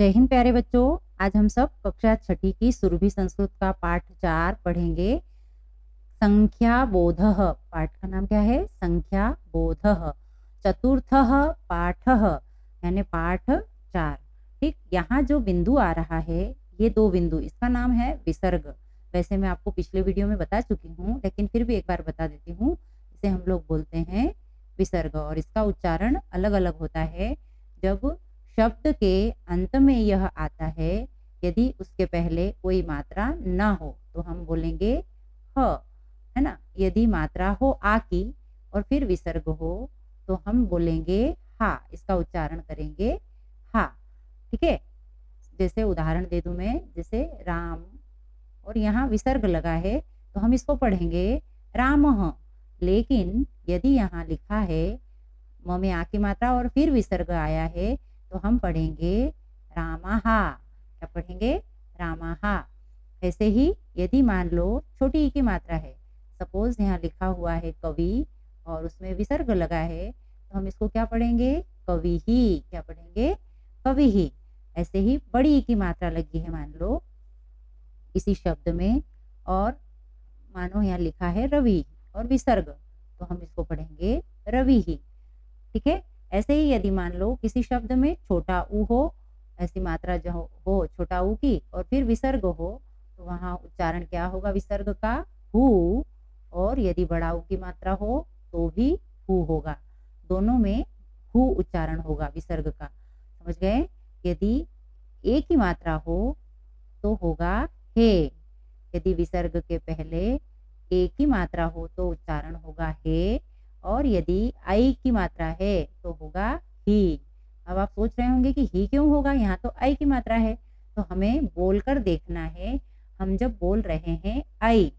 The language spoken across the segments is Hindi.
जय हिंद प्यारे बच्चों। आज हम सब कक्षा छठी की सुरभि संस्कृत का पाठ 4 पढ़ेंगे। संख्या बोधः पाठ का नाम क्या है? संख्या बोधः। चतुर्थः पाठः यानी पाठ 4। ठीक, यहाँ जो बिंदु आ रहा है ये 2 बिंदु, इसका नाम है विसर्ग। वैसे मैं आपको पिछले वीडियो में बता चुकी हूँ, लेकिन फिर भी एक बार बता देती हूँ। इसे हम लोग बोलते हैं विसर्ग और इसका उच्चारण अलग अलग होता है। जब शब्द के अंत में यह आता है, यदि उसके पहले कोई मात्रा ना हो तो हम बोलेंगे ह, है ना। यदि मात्रा हो आ की और फिर विसर्ग हो तो हम बोलेंगे हा, इसका उच्चारण करेंगे हा। ठीक है, जैसे उदाहरण दे दूं मैं, जैसे राम और यहाँ विसर्ग लगा है तो हम इसको पढ़ेंगे रामः। लेकिन यदि यहाँ लिखा है म में आ की मात्रा और फिर विसर्ग आया है तो हम पढ़ेंगे रामाहा। क्या पढ़ेंगे? रामाहा। ऐसे ही यदि मान लो छोटी ई की मात्रा है, सपोज यहाँ लिखा हुआ है कवि और उसमें विसर्ग लगा है तो हम इसको क्या पढ़ेंगे? कवि ही। क्या पढ़ेंगे? कवि ही। ऐसे ही बड़ी ई की मात्रा लगी है मान लो किसी शब्द में और मानो यहाँ लिखा है रवि और विसर्ग, तो हम इसको पढ़ेंगे रवि ही। ठीक है, ऐसे ही यदि मान लो किसी शब्द में छोटा ऊ हो, ऐसी मात्रा जो हो छोटा ऊ की और फिर विसर्ग हो तो वहाँ उच्चारण क्या होगा विसर्ग का? हु। और यदि बड़ा ऊ की मात्रा हो तो भी हु होगा। दोनों में हु उच्चारण होगा विसर्ग का। समझ गए? यदि ए की मात्रा हो तो होगा हे। यदि विसर्ग के पहले ए की मात्रा हो तो उच्चारण होगा हे और यदि आई की मात्रा है तो होगा ही। अब आप सोच रहे होंगे कि ही क्यों होगा, यहाँ तो आई की मात्रा है। तो हमें बोलकर देखना है। हम जब बोल रहे हैं आई,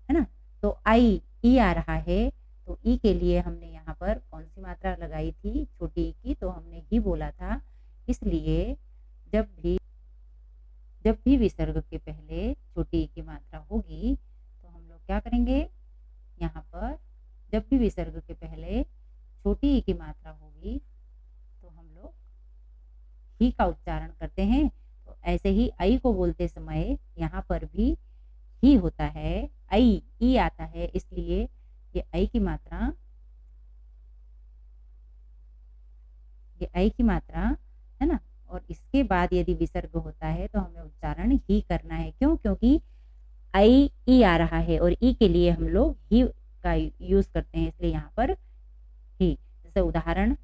है ना, तो आई ई आ रहा है तो ई के लिए हमने यहाँ पर कौन सी मात्रा लगाई थी? छोटी ई की, तो हमने ही बोला था। इसलिए जब भी विसर्ग के पहले छोटी ई की मात्रा होगी तो हम लोग क्या करेंगे? यहाँ पर जब भी विसर्ग के पहले छोटी ई की मात्रा होगी तो हम लोग ही का उच्चारण करते हैं। तो ऐसे ही आई को बोलते समय यहाँ पर भी ही होता है, आई ई आता है, इसलिए ये आई की मात्रा है ना। और इसके बाद यदि विसर्ग होता है तो हमें उच्चारण ही करना है। क्यों? क्योंकि आई ई आ रहा है और ई के लिए हम लोग ही का यूज करते हैं, इसलिए यहाँ पर ही। जैसे उदाहरण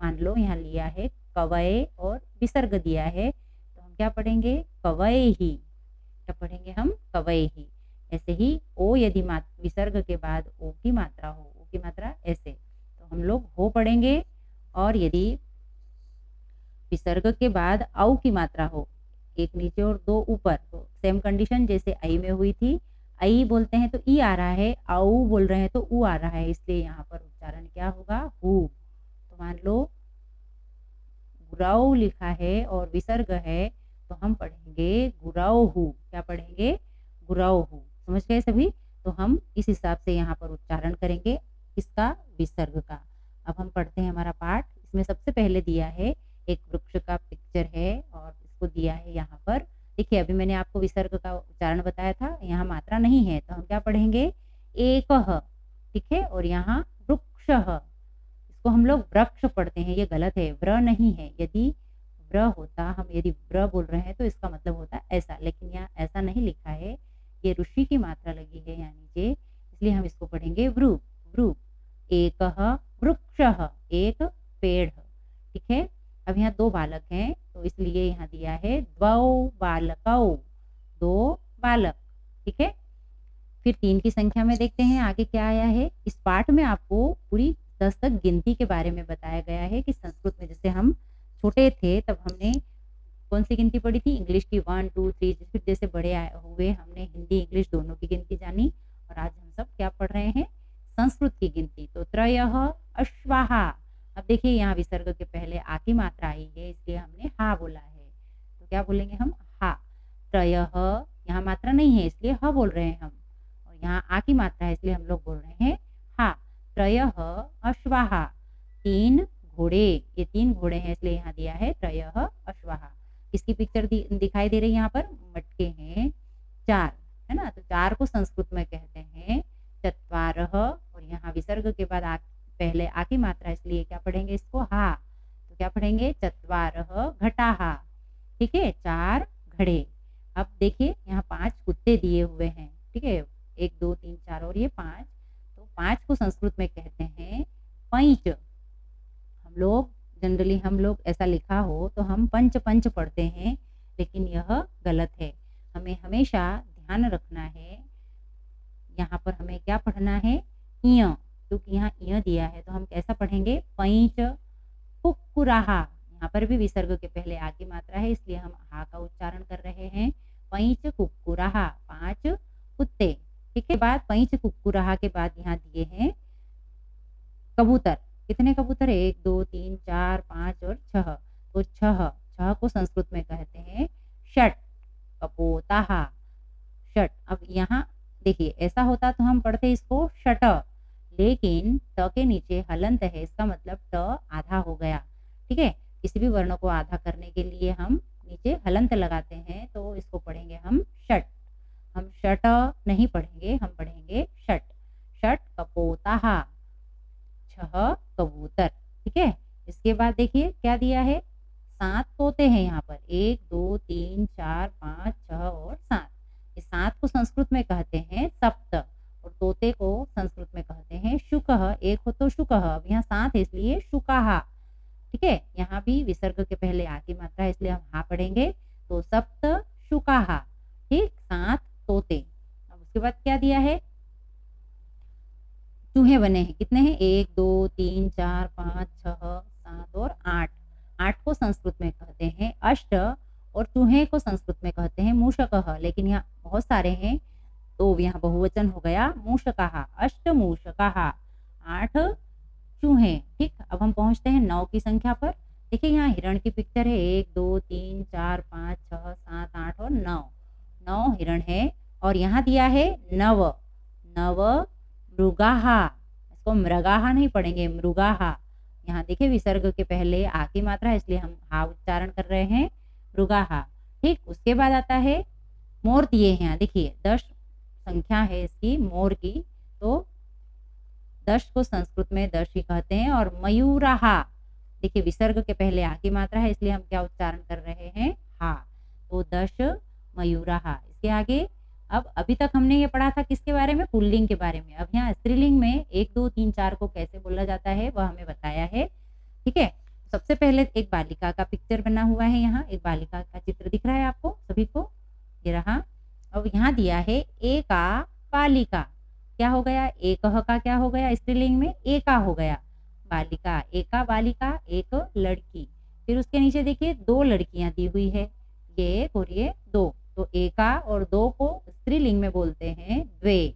मान लो यहाँ लिया है कवय और विसर्ग दिया है तो हम क्या पढ़ेंगे? कवय ही। क्या पढ़ेंगे हम? कवय ही। ऐसे ही ओ यदि विसर्ग के बाद ओ की मात्रा हो, ओ की मात्रा ऐसे, तो हम लोग हो पढ़ेंगे। और यदि विसर्ग के बाद औ की मात्रा हो, एक नीचे और 2 ऊपर, तो सेम कंडीशन जैसे आई में हुई थी। आई बोलते हैं तो ई आ रहा है, औ बोल रहे हैं तो ऊ आ रहा है, इसलिए यहाँ पर उच्चारण क्या होगा? हु। तो मान लो गुराऊ लिखा है और विसर्ग है तो हम पढ़ेंगे गुराऊ। क्या पढ़ेंगे? गुराऊ। समझ गए सभी? तो हम इस हिसाब से यहाँ पर उच्चारण करेंगे इसका? विसर्ग का। अब हम पढ़ते हैं हमारा पाठ। इसमें सबसे पहले दिया है एक वृक्ष का पिक्चर है और इसको दिया है यहाँ पर। देखिए अभी मैंने आपको विसर्ग का उच्चारण बताया था, यहाँ मात्रा नहीं है तो हम क्या पढ़ेंगे? एकः। ठीक है, और यहाँ वृक्षः, इसको हम लोग वृक्ष पढ़ते हैं, ये गलत है, व्र नहीं है। यदि व्र होता, हम यदि व्र बोल रहे हैं तो इसका मतलब होता ऐसा, लेकिन यहाँ ऐसा नहीं लिखा है, ये ऋषि की मात्रा लगी है यहाँ नीचे, इसलिए हम इसको पढ़ेंगे वृ। वृ। एकः वृक्षः, एक पेड़। ठीक है, अब यहाँ 2 बालक हैं तो इसलिए यहाँ दिया है द्वौ बालकौ, 2 बालक। ठीक है, फिर 3 की संख्या में देखते हैं आगे क्या आया है। इस पाठ में आपको पूरी 10 तक गिनती के बारे में बताया गया है कि संस्कृत में जैसे हम छोटे थे तब हमने कौन सी गिनती पढ़ी थी? इंग्लिश की 1 2 3। फिर जैसे बड़े हुए हमने हिंदी इंग्लिश दोनों की गिनती जानी और आज हम सब क्या पढ़ रहे हैं? संस्कृत की गिनती। तो त्रयः अश्वाहा। अब देखिए यहाँ विसर्ग के पहले आ की मात्रा आई है इसलिए हमने हा बोला है, तो क्या बोलेंगे हम? हा। त्रयः, यहाँ मात्रा नहीं है इसलिए ह बोल रहे हैं हम, और यहाँ आ की मात्रा है इसलिए हम लोग बोल रहे हैं हा। त्रयः अश्वाहा, 3 घोड़े, ये 3 घोड़े हैं इसलिए यहाँ दिया है त्रयः अश्वाहा। किसकी पिक्चर दिखाई दे रही है यहाँ पर? मटके हैं 4, है ना? तो 4 को संस्कृत में कहते हैं चत्वारः, और यहाँ विसर्ग के बाद पहले आ की मात्रा, इसलिए क्या पढ़ेंगे इसको? हा। तो क्या पढ़ेंगे? चत्वारः घटाः। ठीक है, 4 घड़े। अब देखिए यहाँ 5 कुत्ते दिए हुए हैं, ठीक है? 1 2 3 4 और ये 5, तो 5 को संस्कृत में कहते हैं पैंच। हम लोग ऐसा लिखा हो तो हम पंच पंच पढ़ते हैं, लेकिन यह गलत है। हमें हमेशा ध्यान रखना है, यहाँ पर हमें क्या पढ़ना है? इय, क्योंकि यहाँ इय दिया है तो हम कैसा पढ़ेंगे? पैंच कुक्कुराहा। यहाँ पर भी विसर्ग के पहले आ की मात्रा है, इसलिए हम हा का उच्चारण कर रहे हैं। पैंच कुक्कुराहा, 5 कुत्ते। ठीक है, बाद पैंच कुक्कुराहा के बाद यहाँ दिए हैं कबूतर। कितने कबूतर है? 1 2 3 4 5 और 6। तो 6 को संस्कृत में कहते हैं षट कपोताहा, षट। अब यहाँ देखिए ऐसा होता तो हम पढ़ते इसको षट, लेकिन ट के नीचे हलंत है, इसका मतलब ट आधा हो गया। ठीक है, किसी भी वर्ण को आधा करने के लिए हम नीचे हलंत लगाते हैं, तो इसको पढ़ेंगे हम षट। हम षट नहीं पढ़ेंगे, हम पढ़ेंगे षट। षट कपोताहा, 6 कबूतर। ठीक है, इसके बाद देखिए क्या दिया है? 7 तोते हैं यहाँ पर, 1 2 3 4 5 6 और 7। इस 7 को संस्कृत में कहते हैं सप्त, और तोते को संस्कृत में कहते हैं शुकः। एक हो तो शुकः, अब यहाँ 7 है इसलिए शुकाहा। ठीक है, यहाँ भी विसर्ग के पहले आ की मात्रा है, इसलिए हम हा पढ़ेंगे, तो सप्त शुकाहा। ठीक, 7 तोते। अब उसके बाद क्या दिया है? चूहे बने हैं, कितने हैं? 1 2 3 4 5 6 7 और 8। 8 को संस्कृत में कहते हैं अष्ट, और चूहे को संस्कृत में कहते हैं मूषकः, लेकिन यहाँ बहुत सारे हैं तो यहाँ बहुवचन हो गया मूषकाः, अष्ट मूषकाः, 8 चूहे। ठीक, अब हम पहुंचते हैं 9 की संख्या पर। देखिए यहाँ हिरण की पिक्चर है, 1 2 3 4 5 6 7 8 और 9। 9 हिरण है, और यहाँ दिया है नव। नव मृगाहा, इसको मृगाहा नहीं पढ़ेंगे, मृगाहा। यहाँ देखिए विसर्ग के पहले आ की मात्रा है, इसलिए हम हा उच्चारण कर रहे हैं, मृगाहा। ठीक, उसके बाद आता है मोर दिए हैं, देखिए 10 संख्या है इसकी मोर की, तो 10 को संस्कृत में 10 ही कहते हैं। और मयूराहा, देखिए विसर्ग के पहले आ की मात्रा है, इसलिए हम क्या उच्चारण कर रहे हैं? हा। तो 10 मयूराहा। इसके आगे अब अभी तक हमने ये पढ़ा था किसके बारे में? पुल्लिंग के बारे में। अब यहाँ स्त्रीलिंग में 1 2 3 4 को कैसे बोला जाता है वह हमें बताया है। ठीक है, सबसे पहले एक बालिका का पिक्चर बना हुआ है, यहाँ एक बालिका का चित्र दिख रहा है आपको सभी को, ये रहा। अब यहाँ दिया है एका बालिका, क्या हो गया? एकह का क्या हो गया? स्त्रीलिंग में एका हो गया, बालिका, एका बालिका, एक लड़की। फिर उसके नीचे देखिए 2 लड़कियां दी हुई है, ये 1 और ये 2। तो एका और 2 को स्त्रीलिंग में बोलते हैं द्वे,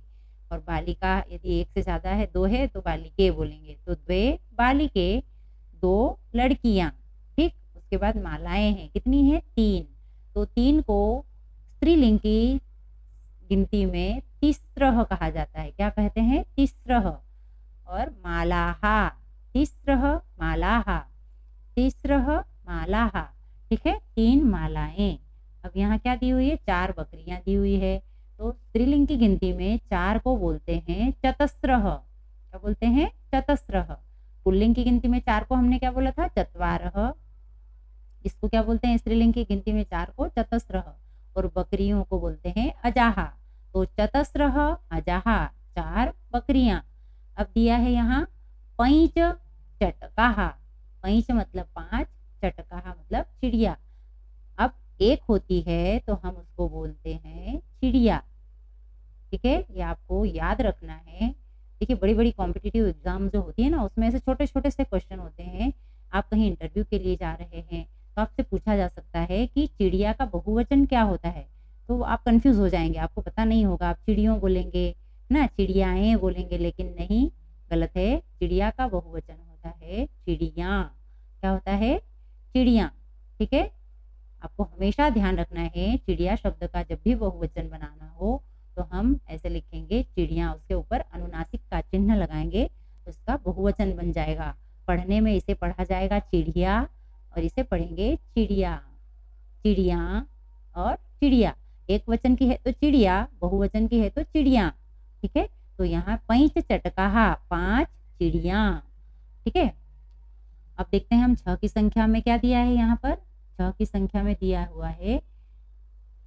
और बालिका यदि 1 से ज्यादा है, 2 है तो बालिके बोलेंगे, तो द्वे बालिके, 2 लड़कियां। ठीक, उसके बाद मालाएं हैं, कितनी है? 3। तो 3 को स्त्रीलिंग की गिनती में तिस्रः कहा जाता है, क्या कहते हैं? तिस्रः। और मालाहा, तिस्रः मालाहा, तिस्रः मालाहा। ठीक है, 3 मालाएं। अब यहाँ क्या दी हुई है? 4 बकरियां दी हुई है, तो स्त्रीलिंग की गिनती में 4 को बोलते हैं चतस्रः। क्या बोलते हैं? चतस्रः। पुल्लिंग की गिनती में 4 को हमने क्या बोला था? चत्वारः। इसको क्या बोलते हैं? स्त्रीलिंग की गिनती में 4 को चतस्रः, और बकरियों को बोलते हैं अजाहा। तो चतस्रः अजाहा, 4 बकरियां। अब दिया है यहाँ पैंच चटकाहा, पैंच मतलब 5, चटकाहा मतलब चिड़िया। अब एक होती है तो हम उसको बोलते हैं चिड़िया। ठीक है, ये आपको याद रखना है। देखिए बड़ी बड़ी कॉम्पिटिटिव एग्जाम जो होती है ना, उसमें ऐसे छोटे छोटे से क्वेश्चन होते हैं। आप कहीं इंटरव्यू के लिए जा रहे हैं तो आपसे पूछा जा सकता है कि चिड़िया का बहुवचन क्या होता है, तो आप कंफ्यूज हो जाएंगे, आपको पता नहीं होगा, आप चिड़ियों बोलेंगे ना, चिड़ियाएं बोलेंगे, लेकिन नहीं, गलत है। चिड़िया का बहुवचन होता है चिड़िया। क्या होता है? चिड़िया। ठीक है, आपको हमेशा ध्यान रखना है, चिड़िया शब्द का जब भी बहुवचन बनाना हो तो हम ऐसे लिखेंगे चिड़िया, उसके ऊपर अनुनासिक का चिन्ह लगाएंगे तो इसका बहुवचन बन जाएगा। पढ़ने में इसे पढ़ा जाएगा चिड़िया, और इसे पढ़ेंगे चिड़िया, चिड़िया और चिड़िया। एक वचन की है तो चिड़िया, बहुवचन की है तो चिड़िया। ठीक है, तो यहाँ पैंच चटकाहा, 5 चिड़िया। ठीक है, अब देखते हैं हम 6 की संख्या में क्या दिया है। यहाँ पर 6 की संख्या में दिया हुआ है,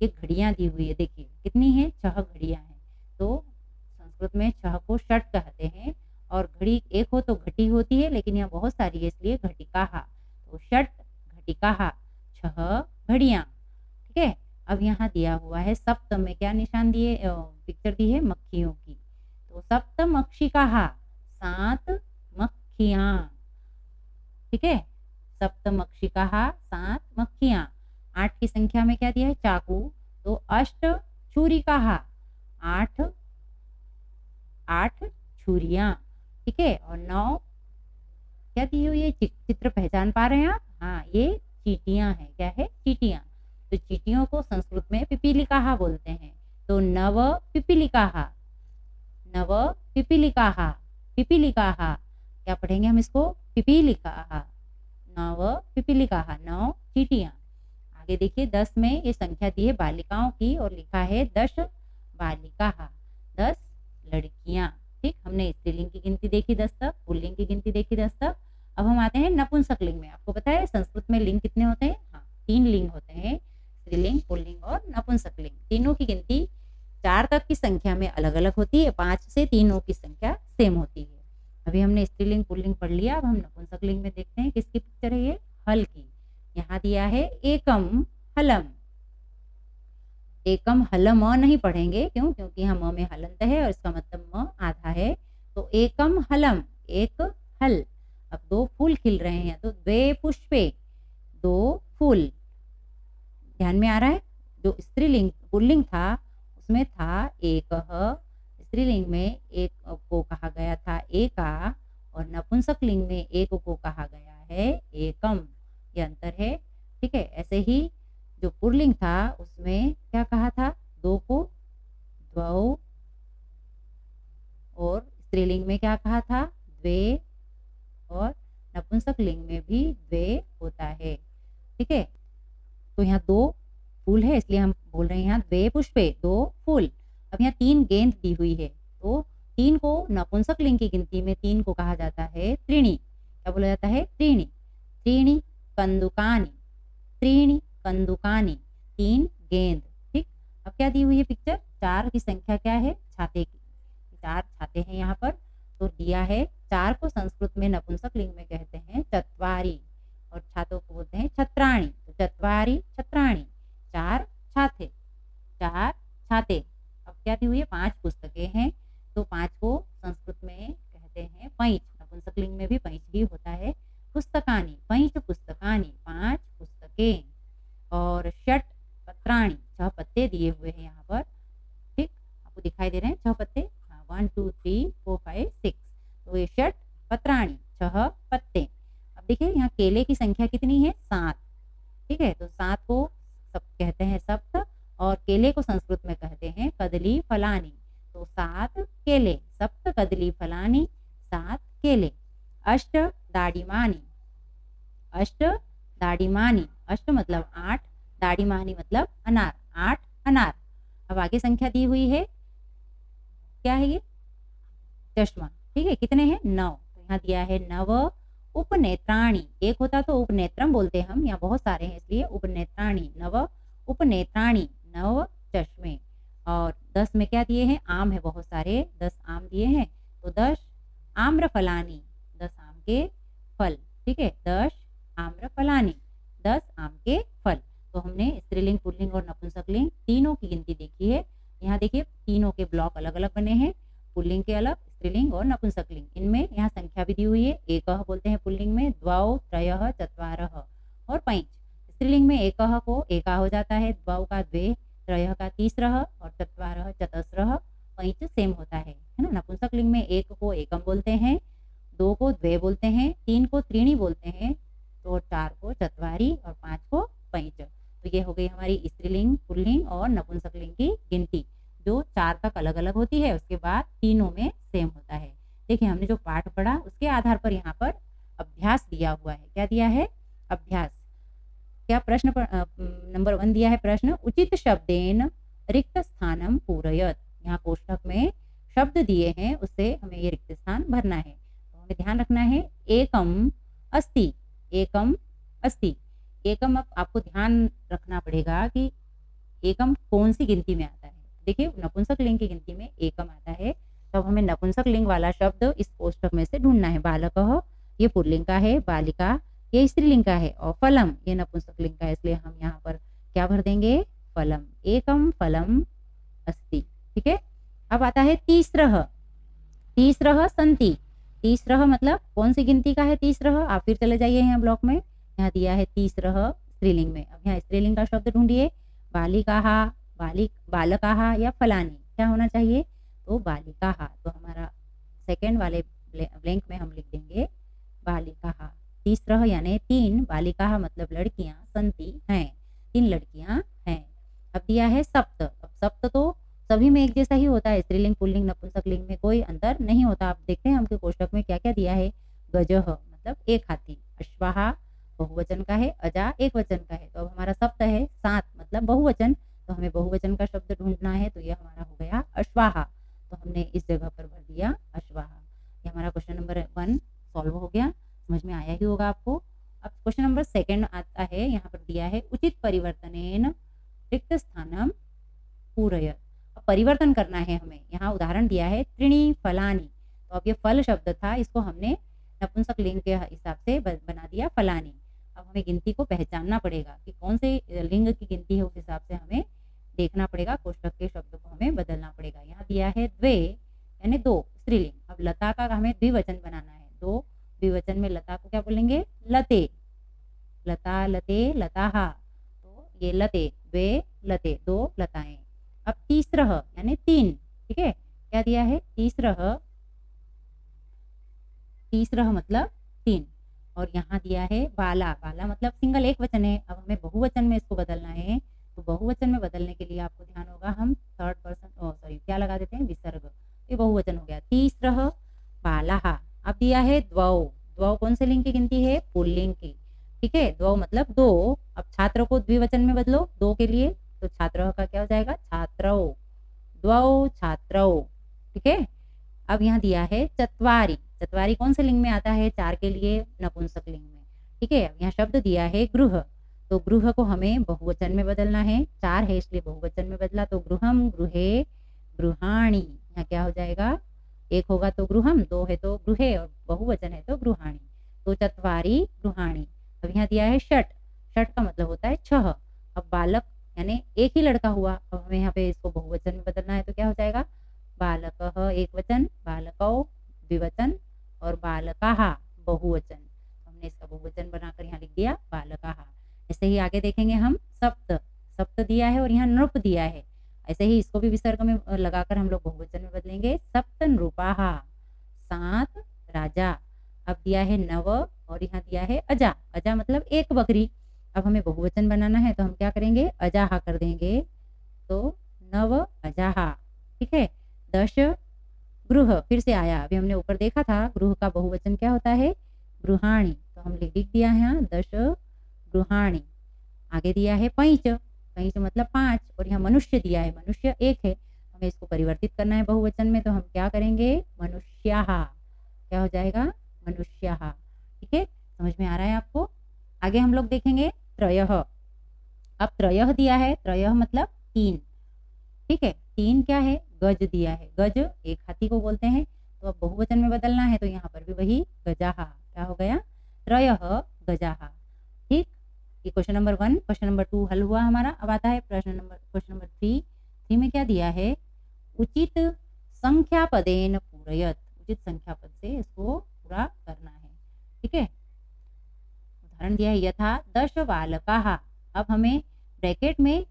ये घड़ियां दी हुई है। देखिए कितनी है, 6 घड़ियां हैं। तो संस्कृत में 6 को षट कहते हैं, और घड़ी एक हो तो घटी होती है, लेकिन यहाँ बहुत सारी है इसलिए घटिकाहा। तो षट घटिकाहा, 6 घड़ियां। ठीक है, अब यहाँ दिया हुआ है सप्तम में क्या निशान दिए, पिक्चर दी है मक्खियों की। तो सप्तम मक्षिकाहा, 7 मक्खियां। ठीक है, सप्तम मक्षिकाहा, 7 मक्खियां। 8 की संख्या में क्या दिया है, चाकू। तो अष्ट छुरिकाहा, 8 छुरियां। ठीक है, और 9 क्या दी हुई है, चित्र पहचान पा रहे हैं आप। हाँ, ये चींटियां हैं। क्या है, चींटियां। तो चींटियों को संस्कृत में पिपीलिकाहा बोलते हैं। तो नव पिपीलिकाहा, नव पिपीलिकाहा, पिपीलिकाहा। क्या पढ़ेंगे हम इसको, पिपीलिकाहा, नव पिपीलिकाहा, 9 चींटियां। आगे देखिए 10 में ये संख्या दी है बालिकाओं की, और लिखा है 10 बालिकाहा, 10 लड़कियां। ठीक, हमने स्त्रीलिंग की गिनती देखी 10 तक, पुल्लिंग की गिनती देखी 10 तक। अब हम आते हैं नपुंसक लिंग में। आपको पता है संस्कृत में लिंग कितने होते हैं, हाँ 3 लिंग होते हैं, स्त्रीलिंग, पुल्लिंग और नपुंसक लिंग। तीनों की गिनती 4 तक की संख्या में अलग अलग होती है, 5 से तीनों की संख्या सेम होती है। अभी हमने स्त्रीलिंग पुल्लिंग पढ़ लिया, अब हम नपुंसक लिंग में देखते हैं किसकी पिक्चर है, ये हल की। यहाँ दिया है एकम हलम। एकम हलम नहीं पढ़ेंगे, क्यों, क्योंकि यहाँ म में हलंत है और इसका मतलब म आधा है। तो एकम हलम, एक हल। अब 2 फूल खिल रहे हैं, तो द्वे पुष्पे, 2 फूल। ध्यान में आ रहा है, जो स्त्रीलिंग पुल्लिंग था उसमें था एक, स्त्रीलिंग में एक को कहा गया था एका, और नपुंसक लिंग में एक को कहा गया है एकम। ये अंतर है। ठीक है, ऐसे ही जो पुल्लिंग था उसमें क्या कहा था, 2 को द्वौ, और स्त्रीलिंग में क्या कहा था, द्वे, और नपुंसक लिंग में भी द्वे होता है। ठीक है, तो यहाँ 2 फूल है इसलिए हम बोल रहे हैं यहाँ द्वे पुष्पे, 2 फूल। अब यहाँ 3 गेंद दी हुई है, तो 3 को नपुंसक लिंग की गिनती में 3 को कहा जाता है त्रीणी। क्या बोला जाता है, त्रीणी। त्रीणी कंदुकानी, त्रीणी कंदुकानी, 3 गेंद। ठीक, अब क्या दी हुई है पिक्चर, 4 की संख्या क्या है, छाते की, 4 छाते हैं यहाँ पर। तो दिया है 4 को संस्कृत में नपुंसक लिंग में कहते हैं चत्वारी, और छातों को बोलते हैं छत्राणी। तो चत्वारी छत्राणी, 4 छाते, 4 छाते। अब क्या दी हुई है, 5 पुस्तकें हैं, तो 5 को संस्कृत में कहते हैं पैंच। नपुंसक लिंग में भी पैंच ही होता है। पुस्तकानी, पैंच पुस्तकानी, 5 पुस्तकें। और षट पत्राणी, 6 पत्ते दिए हुए हैं यहाँ पर। ठीक, आपको दिखाई दे रहे हैं 6 पत्ते, हाँ 1 2 3 4 5 6। तो ये षट पत्राणी, 6 पत्ते। अब देखिए यहाँ केले की संख्या कितनी है, 7। ठीक है, तो 7 को सब कहते हैं सप्त, और केले को संस्कृत में कहते हैं कदली फलानी। तो 7 केले, सप्त कदली फलानी, 7 केले। अष्ट दाड़ीमानी, अष्ट दाड़ीमानी, अष्ट मतलब 8, दाड़ीमानी मतलब अनार, 8 अनार। अब आगे संख्या दी हुई है, क्या है ये, चश्मा। ठीक है, कितने हैं, 9। तो यहाँ दिया है नव उपनेत्राणी। एक होता तो उपनेत्रम बोलते हैं हम, यहाँ बहुत सारे हैं इसलिए उपनेत्राणी, नव उपनेत्राणी, 9 चश्मे। और 10 में क्या दिए हैं, आम है बहुत सारे, 10 आम दिए हैं। तो 10 आम्रफलानी, 10 आम के फल। ठीक है, 10 आम्रफलानी, 10 आम के फल। तो हमने स्त्रीलिंग, पुल्लिंग और नपुंसक लिंग तीनों की गिनती देखी है। यहाँ देखिए तीनों के ब्लॉक अलग अलग बने हैं, पुल्लिंग के अलग, स्त्रीलिंग और नपुंसक लिंग। इनमें यहाँ संख्या भी दी हुई है, एकः बोलते हैं पुल्लिंग में, द्वौ, त्रयः, चत्वारः और पैंच। स्त्रीलिंग में एकः को एका हो जाता है, द्वौ का द्वे, त्रयः का तीसरः और चत्वारः चतस्रः। पैंच सेम होता है ना। नपुंसक लिंग में 1 को एकम बोलते हैं, 2 को द्वे बोलते हैं, 3 को त्रीणी बोलते हैं, तो 4 को चत्वारी और 5 को पैंच। तो ये हो गई हमारी स्त्रीलिंग, पुल्लिंग और नपुंसक लिंग की गिनती, जो 4 तक अलग अलग होती है, उसके बाद तीनों में सेम होता है। देखिए हमने जो पाठ पढ़ा उसके आधार पर यहाँ पर अभ्यास दिया हुआ है। क्या दिया है, अभ्यास। क्या प्रश्न नंबर 1 दिया है प्रश्न, उचित शब्देन रिक्त स्थानम पूरयत। यहाँ कोष्ठक में शब्द दिए हैं, उससे हमें ये रिक्त स्थान भरना है। तो हमें ध्यान रखना है एकम अस्ति, एकम अस्ति। एकम, अब आपको ध्यान रखना पड़ेगा कि एकम कौन सी गिनती में आता है। देखिए नपुंसक लिंग की गिनती में एकम आता है, तो अब हमें नपुंसक लिंग वाला शब्द इस कोष्ठक में से ढूंढना है। बालकः ये पुल्लिंग का है, बालिका ये स्त्रीलिंग का है, और फलम ये नपुंसक लिंग का है, इसलिए हम यहाँ पर क्या भर देंगे, फलम। एकम फलम अस्ति। ठीक है, अब आता है तीसरः, तीसरः सन्ति। तीसरः मतलब कौन सी गिनती का है तीसरः, आप फिर चले जाइए यहाँ ब्लॉक में, यहाँ दिया है तीसरः स्त्रीलिंग में। अब यहाँ स्त्रीलिंग का शब्द ढूंढिए, बालिकाः, बालकाः या फलानी, क्या होना चाहिए, तो बालिकाः। तो हमारा सेकेंड वाले ब्लैंक में हम लिख देंगे बालिकाः। तीसरः यानी 3, बालिकाः मतलब लड़कियां, सन्ति हैं, 3 लड़कियां हैं। अब दिया है सप्त। अब सप्त तो सभी में एक जैसा ही होता है, स्त्रीलिंग पुल्लिंग नपुंसक लिंग में कोई अंतर नहीं होता। आप देखते हैं हमके कोष्ठक में क्या क्या दिया है, गजः मतलब एक हाथी, अश्वाहा बहुवचन का है, अजा एक वचन का है। तो अब हमारा सप्त है 7 मतलब बहुवचन, तो हमें बहुवचन का शब्द ढूंढना है, तो ये हमारा हो गया अश्वाहा। तो हमने इस जगह पर भर दिया अश्वाहा। ये हमारा क्वेश्चन नंबर 1 सॉल्व हो गया, समझ में आया ही होगा आपको। अब क्वेश्चन नंबर 2 आता है, यहाँ पर दिया है उचित परिवर्तनेन रिक्त स्थानम पूरयत। अब परिवर्तन करना है हमें, यहाँ उदाहरण दिया है त्रीणि फलानी। तो अब ये फल शब्द था, इसको हमने नपुंसक लिंग के हिसाब से बना दिया फलानी। अब हमें गिनती को पहचानना पड़ेगा कि कौन से लिंग की गिनती है, उस हिसाब से हमें देखना पड़ेगा, कोष्ठक के शब्द को हमें बदलना पड़ेगा। यहाँ दिया है द्वे यानी 2 स्त्रीलिंग। अब लता का हमें द्विवचन बनाना है, 2 द्विवचन में लता को क्या बोलेंगे, लते, लता लते लताहा। तो ये लते, द्वे लते 2 लताएं। अब तीसरः यानी 3, ठीक है, क्या दिया है तीसरः, तीसरः मतलब 3। और यहाँ दिया है बाला, बाला मतलब सिंगल एक वचन है। अब हमें बहुवचन में इसको बदलना है, तो बहुवचन में बदलने के लिए आपको ध्यान होगा, हम थर्ड पर्सन क्या लगा देते हैं, विसर्ग, ये बहुवचन हो गया। तीसरः बालाः। अब दिया है द्वौ, द्वौ कौन से लिंग की गिनती है, पुल्लिंग की, ठीक है, द्वौ मतलब 2। अब छात्र को द्विवचन में बदलो 2 के लिए, तो छात्र का क्या हो जाएगा, छात्रौ, द्वौ छात्रौ, ठीक है। अब यहाँ दिया है चत्वारि, चत्वारि कौन से लिंग में आता है, 4 के लिए नपुंसक लिंग में, ठीक है। यहाँ शब्द दिया है गृह, तो गृह को हमें बहुवचन में बदलना है, 4 है इसलिए बहुवचन में बदला, तो गृहम गृहे गृहाणि। यहाँ क्या हो जाएगा, 1 होगा तो गृहम, 2 है तो गृहे, और बहुवचन है तो गृहाणि, तो चत्वारि गृहाणि। अब यहाँ दिया है षट, षट का मतलब होता है 6। अब बालक यानी एक ही लड़का हुआ, अब हमें यहाँ पे इसको बहुवचन में बदलना है, तो क्या हो जाएगा, बालकः एक वचन, बालकौ द्विवचन, और बालकाः बहुवचन। हमने इसका बहुवचन बनाकर यहाँ लिख दिया बालकाः। ऐसे ही आगे देखेंगे हम, सप्त, सप्त दिया है और यहाँ नृप दिया है, ऐसे ही इसको भी विसर्ग में लगाकर हम लोग बहुवचन में बदलेंगे, सप्त नृपाः, 7 राजा। अब दिया है नव, और यहाँ दिया है अजा, अजा मतलब एक बकरी। अब हमें बहुवचन बनाना है, तो हम क्या करेंगे, अजाहा कर देंगे, तो नव अजाहा, ठीक है। 10 गृह, फिर से आया, अभी हमने ऊपर देखा था गृह का बहुवचन क्या होता है, गृहाणि, तो हम लिख दिया है यहाँ 10 गृहाणि। आगे दिया है पैंच, पैंच मतलब 5, और यहाँ मनुष्य दिया है, मनुष्य 1 है, हमें इसको परिवर्तित करना है बहुवचन में, तो हम क्या करेंगे, मनुष्याः, क्या हो जाएगा, मनुष्याः, ठीक है। समझ में आ रहा है आपको। आगे हम लोग देखेंगे त्रयः। अब त्रयः दिया है, त्रयः मतलब 3, ठीक है, 3 क्या है, गज दिया है, गज एक हाथी को बोलते हैं, तो अब बहुवचन में बदलना है, तो यहाँ पर भी वही गजाहा, क्या हो गया, त्रयः गजाहा, ठीक। ये क्वेश्चन नंबर 1, क्वेश्चन नंबर 2 हल हुआ हमारा। अब आता है क्वेश्चन नंबर 3 में क्या दिया है, उचित संख्या पदेन पूरयत, उचित संख्या पद से इसको पूरा करना है, ठीक है। उदाहरण दिया है, यथा 10 बालकाः। अब हमें ब्रैकेट में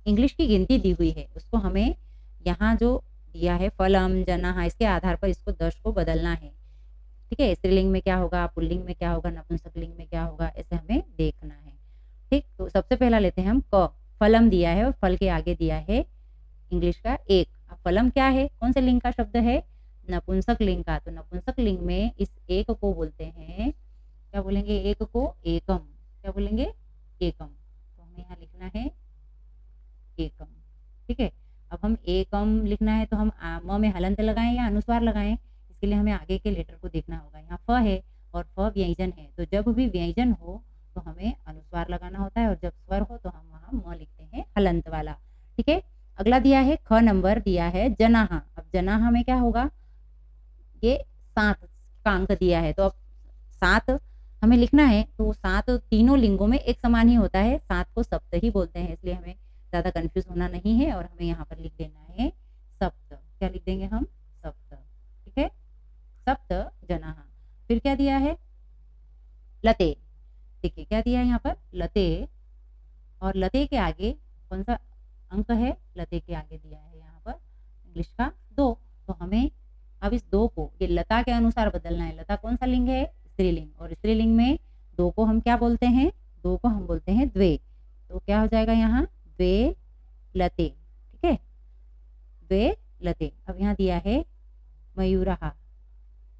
इंग्लिश की गिनती दी हुई है, उसको हमें यहाँ जो दिया है फलम जनाः, इसके आधार पर इसको 10 को बदलना है, ठीक है। स्त्रीलिंग में क्या होगा, पुल्लिंग में क्या होगा, नपुंसक लिंग में क्या होगा, ऐसे हमें देखना है, ठीक। तो सबसे पहला लेते हैं हम क, फलम दिया है और फल के आगे दिया है इंग्लिश का 1। अब फलम क्या है, कौन से लिंग का शब्द है, नपुंसक लिंग का, तो नपुंसक लिंग में इस 1 को बोलते हैं, क्या बोलेंगे, 1 को एकम, क्या बोलेंगे, एकम, तो हमें यहाँ लिखना है एकम। ठीक है, अब हम एकम लिखना है तो हम म में हलंत लगाएं या अनुस्वार लगाएं, इसके लिए हमें आगे के लेटर को देखना होगा। यहाँ फ है और फ व्यंजन है, तो जब भी व्यंजन हो तो हमें अनुस्वार लगाना होता है और जब स्वर हो तो हम वहाँ म लिखते हैं हलंत वाला। ठीक है, अगला दिया है ख नंबर दिया है जनाहा। अब जनाहा में क्या होगा, ये 7 का अंक दिया है, तो अब 7 हमें लिखना है, तो 7 तीनों लिंगों में एक समान ही होता है, 7 को सप्त ही बोलते हैं, इसलिए हमें ज़्यादा कन्फ्यूज़ होना नहीं है और हमें यहाँ पर लिख देना है सप्त। क्या लिख देंगे हम, सप्त। ठीक है, सप्त जनाः। फिर क्या दिया है, लते। देखिए क्या दिया है यहाँ पर, लते, और लते के आगे कौन सा अंक है, लते के आगे दिया है यहाँ पर इंग्लिश का 2, तो हमें अब इस 2 को ये लता के अनुसार बदलना है। लता कौन सा लिंग है, स्त्रीलिंग, और स्त्रीलिंग में 2 को हम क्या बोलते हैं, 2 को हम बोलते हैं द्वे, तो क्या हो जाएगा यहाँ द्वे लते। ठीक है, द्वे लते। अब यहाँ दिया है मयूरहा,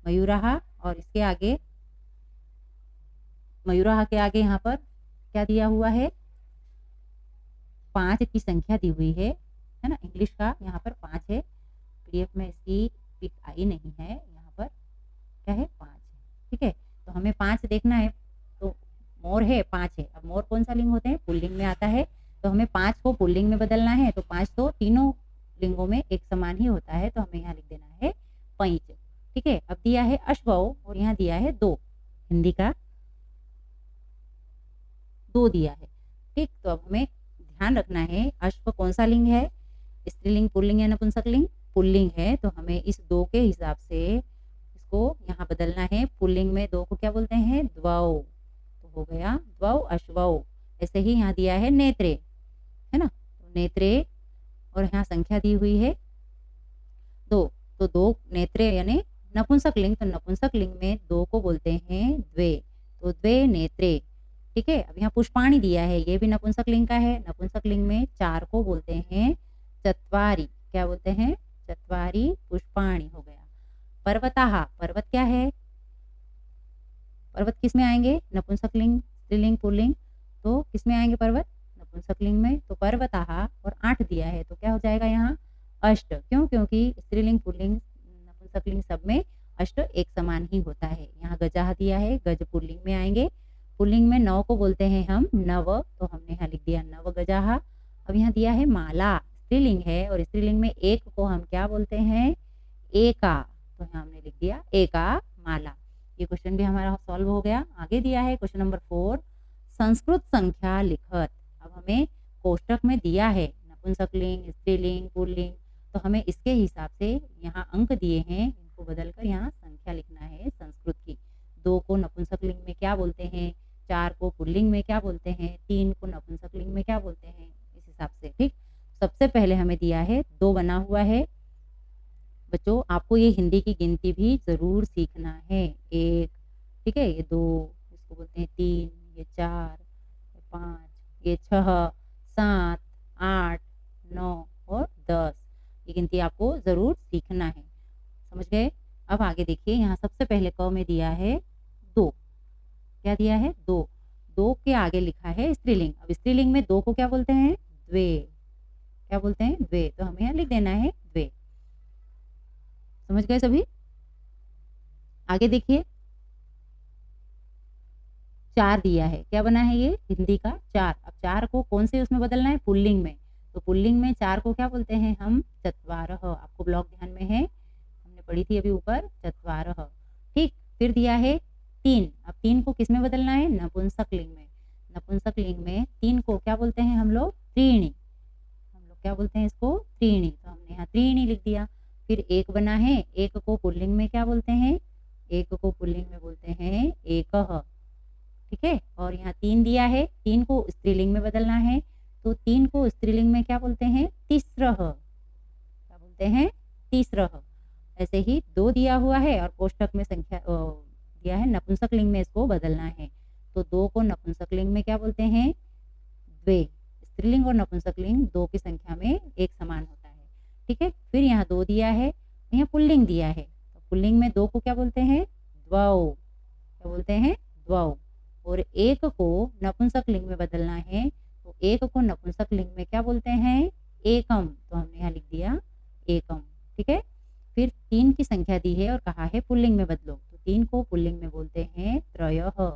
मयूरहा, और इसके आगे मयूरहा के आगे यहाँ पर क्या दिया हुआ है, 5 की संख्या दी हुई है ना, इंग्लिश का यहाँ पर 5 है, पीडीएफ में इसकी पिक आई नहीं है, यहाँ पर क्या है 5 है। ठीक है, तो हमें 5 देखना है, तो मोर है 5 है। अब मोर कौन सा लिंग होते हैं, पुल्लिंग में आता है, तो हमें 5 को पुल्लिंग में बदलना है, तो 5 तो तीनों लिंगों में एक समान ही होता है, तो हमें यहाँ लिख देना है पैंच। ठीक है, अब दिया है अश्वौ और यहाँ दिया है 2, हिंदी का 2 दिया है। ठीक, तो अब हमें ध्यान रखना है अश्व कौन सा लिंग है, स्त्रीलिंग, पुल्लिंग या नपुंसकलिंग, पुल्लिंग है, तो हमें इस 2 के हिसाब से इसको यहाँ बदलना है। पुल्लिंग में 2 को क्या बोलते हैं, द्वौ, तो हो गया द्वौ अश्वौ। ऐसे ही यहाँ दिया है नेत्रे, है ना, तो नेत्रे, और यहाँ संख्या दी हुई है 2, तो 2 नेत्रे यानी नपुंसकलिंग, तो नपुंसकलिंग में 2 को बोलते हैं द्वे, तो द्वे नेत्रे। ठीक है, अब यहाँ पुष्पाणी दिया है, ये भी नपुंसकलिंग का है, नपुंसकलिंग में 4 को बोलते हैं चत्वारी, क्या बोलते हैं, चत्वारी पुष्पाणी हो गया। पर्वताः, पर्वत क्या है, पर्वत किस में आएंगे, नपुंसकलिंग, स्त्रीलिंग, पुल्लिंग, तो किस में आएंगे पर्वत, नपुंसकलिंग में, तो पर्वताः, और 8 दिया है, तो क्या हो जाएगा यहाँ अष्ट, क्यों, क्योंकि स्त्रीलिंग, पुल्लिंग, नपुंसकलिंग सब में अष्ट एक समान ही होता है। यहाँ गजाः दिया है, गज पुल्लिंग में आएंगे, पुल्लिंग में 9 को बोलते हैं हम नव, तो हमने यहाँ लिख दिया नव गजाः। अब यहाँ दिया है माला, स्त्रीलिंग है, और स्त्रीलिंग में 1 को हम क्या बोलते हैं, एका, तो यहाँ हमने लिख दिया एका माला। ये क्वेश्चन भी हमारा सॉल्व हो गया। आगे दिया है क्वेश्चन नंबर 4, संस्कृत संख्या लिखत। अब हमें कोष्टक में दिया है नपुंसकलिंग, स्त्रीलिंग, पुल्लिंग, तो हमें इसके हिसाब से यहाँ अंक दिए हैं, इनको बदलकर यहाँ संख्या लिखना है संस्कृत की। 2 को नपुंसकलिंग में क्या बोलते हैं, 4 को पुल्लिंग में क्या बोलते हैं, 3 को नपुंसकलिंग में क्या बोलते हैं, इस हिसाब से। ठीक, सबसे पहले हमें दिया है 2 बना हुआ है। बच्चों आपको ये हिंदी की गिनती भी ज़रूर सीखना है। 1, ठीक है, ये 2, इसको बोलते हैं 3, ये 4, ये 5, ये 6, 7, 8, 9 और 10, ये गिनती आपको ज़रूर सीखना है। समझ गए। अब आगे देखिए, यहाँ सबसे पहले क में दिया है 2, क्या दिया है 2, 2 के आगे लिखा है स्त्रीलिंग। अब स्त्रीलिंग में 2 को क्या बोलते हैं, द्वे, क्या बोलते हैं, द्वे, तो हमें यहाँ लिख देना है द्वे। समझ गए सभी। आगे देखिए 4 दिया है, क्या बना है ये, हिंदी का 4। अब 4 को कौन से उसमें बदलना है, पुल्लिंग में, तो पुल्लिंग में 4 को क्या बोलते हैं हम, चत्वारः। आपको ब्लॉक ध्यान में है, हमने पढ़ी थी अभी ऊपर, चत्वारः। ठीक, फिर दिया है 3। अब 3 को किस में बदलना है, नपुंसकलिंग में। नपुंसकलिंग में 3 को क्या बोलते हैं हम लोग, त्रीणि, हम लोग क्या बोलते हैं इसको, त्रीणि, तो हमने यहाँ त्रीणि लिख दिया। फिर 1 बना है, 1 को पुल्लिंग में क्या बोलते हैं, 1 को पुल्लिंग में बोलते हैं एकः। ठीक है, और यहाँ 3 दिया है, 3 को स्त्रीलिंग में बदलना है, तो 3 को स्त्रीलिंग में क्या बोलते हैं, तिस्रः, क्या बोलते हैं, तिस्रः। ऐसे ही 2 दिया हुआ है और कोष्टक में संख्या दिया है, नपुंसकलिंग में इसको बदलना है, तो 2 को नपुंसकलिंग में क्या बोलते हैं, द्वे। स्त्रीलिंग और नपुंसकलिंग 2 की संख्या में एक समान होता है। ठीक है, फिर यहाँ 2 दिया है, यहाँ पुल्लिंग दिया है, तो पुल्लिंग में 2 को क्या बोलते हैं, द्वौ, क्या बोलते हैं, द्वौ। और एक को नपुंसक लिंग में बदलना है, तो एक को नपुंसक लिंग में क्या बोलते हैं? एकम। तो हमने यहाँ लिख दिया एकम, ठीक है। फिर 3 की संख्या दी है और कहा है पुल्लिंग में बदलो, तो 3 को पुल्लिंग में बोलते हैं त्रयः,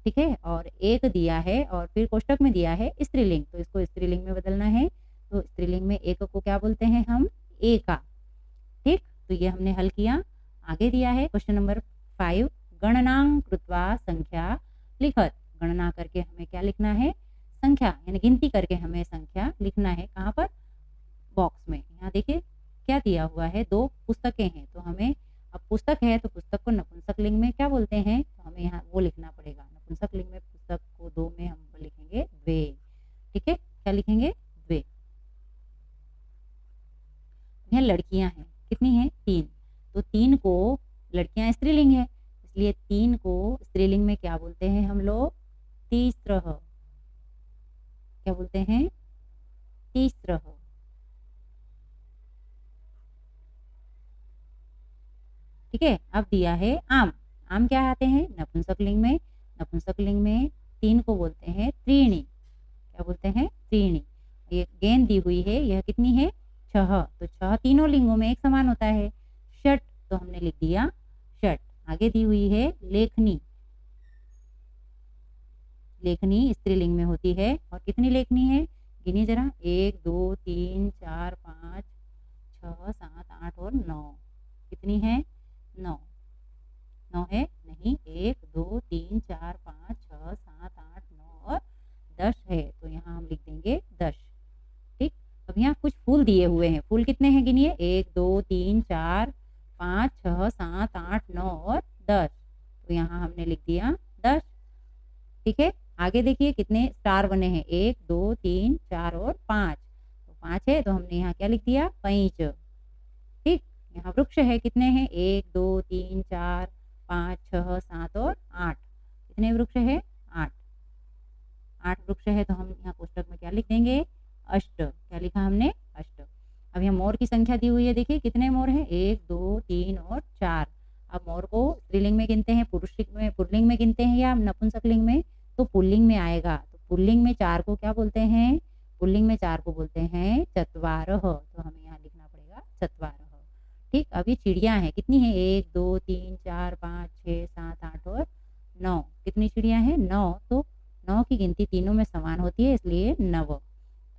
ठीक है। और 1 दिया है और फिर कोष्टक में दिया है स्त्रीलिंग, तो इसको स्त्रीलिंग में बदलना है, तो स्त्रीलिंग में 1 को क्या बोलते हैं हम? एका, ठीक। तो ये हमने हल किया। आगे दिया है क्वेश्चन नंबर 5, गणनां कृत्वा संख्या लिखत। गणना करके हमें क्या लिखना है? संख्या, यानी गिनती करके हमें संख्या लिखना है। कहाँ पर? बॉक्स में। यहाँ देखिए क्या दिया हुआ है, 2 पुस्तकें हैं, तो हमें अब पुस्तक है तो पुस्तक को नपुंसक लिंग में क्या बोलते हैं? तो हमें यहाँ वो लिखना पड़ेगा। नपुंसक लिंग में पुस्तक को 2 में हम लिखेंगे द्वे, ठीक है। क्या लिखेंगे? द्वे। यहाँ लड़कियां हैं, कितनी हैं? 3, तो 3 को, लड़कियां स्त्रीलिंग है, इसलिए 3 को स्त्रीलिंग में क्या बोलते हैं हम लोग? तीस्रः। क्या बोलते हैं? तीस्रः, ठीक है। अब दिया है आम। आम क्या आते हैं? नपुंसक लिंग में। नपुंसक लिंग में 3 को बोलते हैं त्रीणी। क्या बोलते हैं? त्रीणी। ये गेंद दी हुई है, यह कितनी है? 6, तो 6 तीनों लिंगों में एक समान होता है। षट, तो हमने लिख दिया षट। आगे दी हुई है लेखनी। लेखनी स्त्रीलिंग में होती है, और कितनी लेखनी है? गिनिए जरा, 1 2 3 4 5 6 7 8 और 9। कितनी है? 9। 9 है? नहीं, 1 2 3 4 5 6 7 8 9 और 10 है, तो यहाँ हम लिख देंगे 10, ठीक। अब यहाँ कुछ फूल दिए हुए हैं, फूल कितने हैं? गिनिए, 1 2 3 4 5 6 7 8 9 और 10, तो यहाँ हमने लिख दिया 10, ठीक है। आगे देखिए कितने स्टार बने हैं, 1 2 3 4 और 5, तो 5 है, तो हमने यहाँ क्या लिख दिया? पैंच, ठीक। यहाँ वृक्ष है, कितने हैं? 1 2 3 4 5 6 7 और 8, कितने वृक्ष है? 8। 8 वृक्ष है, तो हम यहाँ कोष्टक में क्या लिख देंगे? अष्ट। क्या लिखा हमने? अष्ट। अब यहाँ मोर की संख्या दी हुई है, देखिए कितने मोर हैं? 1 2 3 और 4। अब मोर को स्त्रीलिंग में गिनते हैं, पुल्लिंग में गिनते हैं या नपुंसक लिंग में? तो पुल्लिंग में आएगा, तो पुल्लिंग में 4 को क्या बोलते हैं? पुल्लिंग में 4 को बोलते हैं चत्वारः, तो हमें यहाँ लिखना पड़ेगा चत्वारः, ठीक। अब ये चिड़िया हैं, कितनी है? 1 2 3 4 5 6 7 8 और 9, कितनी चिड़िया हैं? 9, तो 9 की गिनती तीनों में समान होती है, इसलिए 9।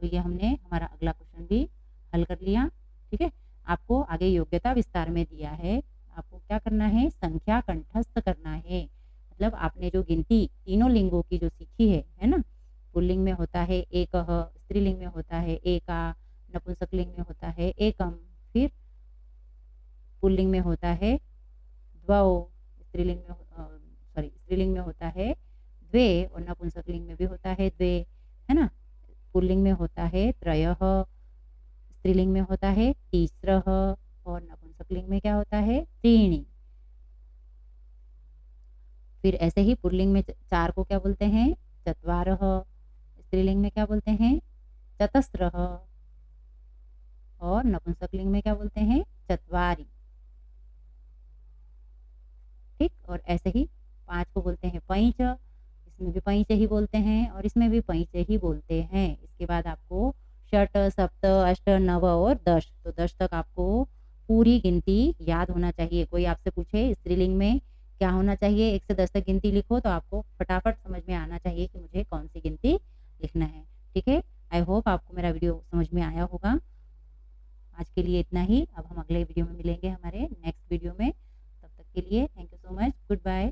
तो ये हमने हमारा अगला क्वेश्चन भी हल कर लिया, ठीक है। आपको आगे योग्यता विस्तार में दिया है, आपको क्या करना है? संख्या कंठस्थ करना है। मतलब आपने जो गिनती तीनों लिंगों की जो सीखी है ना? पुल्लिंग में होता है एकः, स्त्रीलिंग में होता है एका, नपुंसक लिंग में होता है एकम, फिर पुल्लिंग में होता है द्वौ, स्त्रीलिंग में होता है द्वे, और नपुंसक लिंग में भी होता है द्वे, है ना? पुल्लिंग में होता है त्रयः, स्त्रीलिंग में होता है तीस्रः, और नपुंसक लिंग में क्या होता है? त्रीणि। फिर ऐसे ही पुल्लिंग में 4 को क्या बोलते हैं? चत्वारः, स्त्रीलिंग में क्या बोलते हैं? चतस्रः, और नपुंसक लिंग में क्या बोलते हैं? चत्वारि, ठीक। और ऐसे ही 5 को बोलते हैं पैंच, इसमें भी पैंच ही बोलते हैं और इसमें भी पैंच ही बोलते हैं। इसके बाद आपको षट, सप्त, अष्ट, नव और 10, तो 10 तक आपको पूरी गिनती याद होना चाहिए। कोई आपसे पूछे स्त्रीलिंग में क्या होना चाहिए, 1 से 10 तक गिनती लिखो, तो आपको फटाफट समझ में आना चाहिए कि मुझे कौन सी गिनती लिखना है, ठीक है। आई होप आपको मेरा वीडियो समझ में आया होगा। आज के लिए इतना ही, अब हम अगले वीडियो में मिलेंगे हमारे नेक्स्ट वीडियो में। तब तक के लिए thank you so much, good bye.